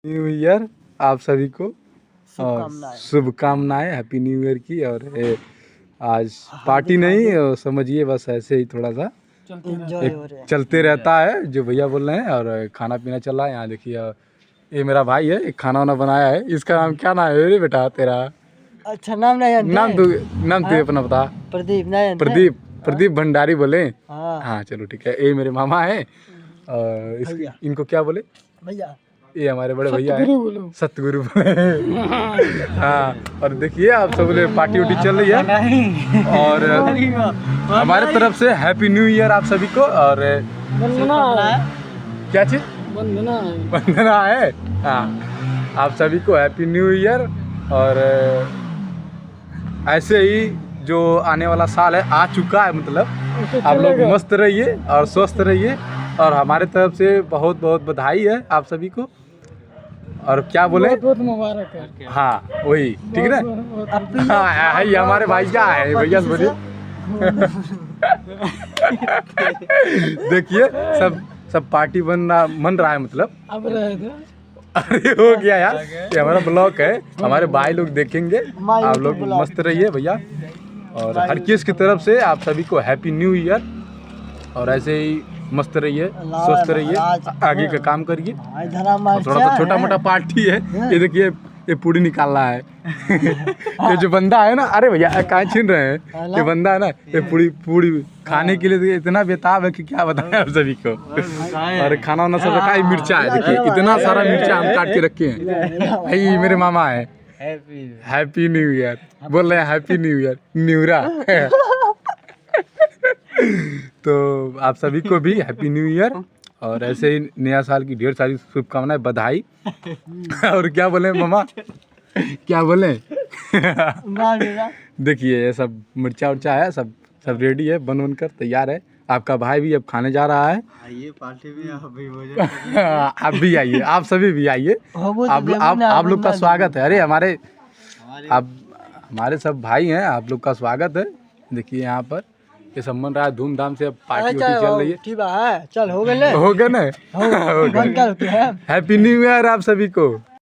New year आप सभी को और शुभकामनाएं। शुभकामनाएं हैप्पी न्यू ईयर की। और आज पार्टी नहीं समझिए, बस ऐसे ही थोड़ा सा एंजॉय हो रहे हैं। चलते रहता है जो भैया बोल रहे हैं। और खाना पीना चल रहा है। यहाँ देखिए ये मेरा भाई है, एक खाना वाना बनाया है। इसका नाम क्या नाम है रे बेटा तेरा? अच्छा नाम नहीं जानते? नाम तू अपना बता। प्रदीप नहीं जानते? प्रदीप भंडारी बोले। हाँ हाँ चलो ठीक है। ये मेरे मामा है। और इनको क्या बोले? भैया। ये हमारे बड़े भैया हैं, सतगुरु हाँ। और देखिए आप सब लोग पार्टी उटी चल रही है। और हमारे तरफ से हैप्पी न्यू ईयर आप सभी को। और क्या चीज वंदना है। हाँ आप सभी को हैप्पी न्यू ईयर। और ऐसे ही जो आने वाला साल है आ चुका है, मतलब आप लोग मस्त रहिए और स्वस्थ रहिए। और हमारे तरफ से बहुत बहुत बधाई है आप सभी को। और क्या बोले? बहुत मुबारक है। हाँ वही ठीक है ना। हाँ ये हमारे भाई क्या है, भैया से बोलिए। देखिए सब पार्टी मन रहा है, मतलब अब रहे थे। अरे हो गया यार, ये हमारा ब्लॉग है, हमारे भाई लोग देखेंगे। आप लोग मस्त रहिए भैया। और हर किस की तरफ से आप सभी को हैप्पी न्यू ईयर। और ऐसे ही मस्त रहिए, स्वस्थ रहिए, आगे का काम करिए। थोड़ा सा छोटा मोटा पार्टी है। ये देखिए ये पूड़ी निकाल रहा है। ये जो बंदा है ना, अरे भैया कहाँ छीन रहे हैं? ये बंदा है ना, ये पूड़ी खाने के लिए इतना बेताब है कि क्या बताएं आप सभी को। और खाना वाना सब रखा है। मिर्चा है, देखिए इतना सारा मिर्चा हम काट के रखे हैं। भाई मेरे मामा है। हैप्पी न्यू ईयर बोल रहे हैं, हैप्पी न्यू ईयर न्यूरा। तो आप सभी को भी हैप्पी न्यू ईयर। और ऐसे ही नया साल की ढेर सारी शुभकामनाएं, बधाई। और क्या बोले मामा, क्या बोले? देखिए ये सब मिर्चा उर्चा है, सब रेडी है, बन कर तैयार है। आपका भाई भी अब खाने जा रहा है। आइए पार्टी में आप भी हो जाए। आप भी आइए, आप सभी भी आइए। आप लोग का स्वागत है। अरे हमारे सब भाई हैं, आप लोग का स्वागत है। देखिए यहाँ पर ये सब मन रहा है धूमधाम से। अब पार्टी चल रही है। ठीक है चल हो गए ना। हैप्पी न्यू ईयर आप सभी को।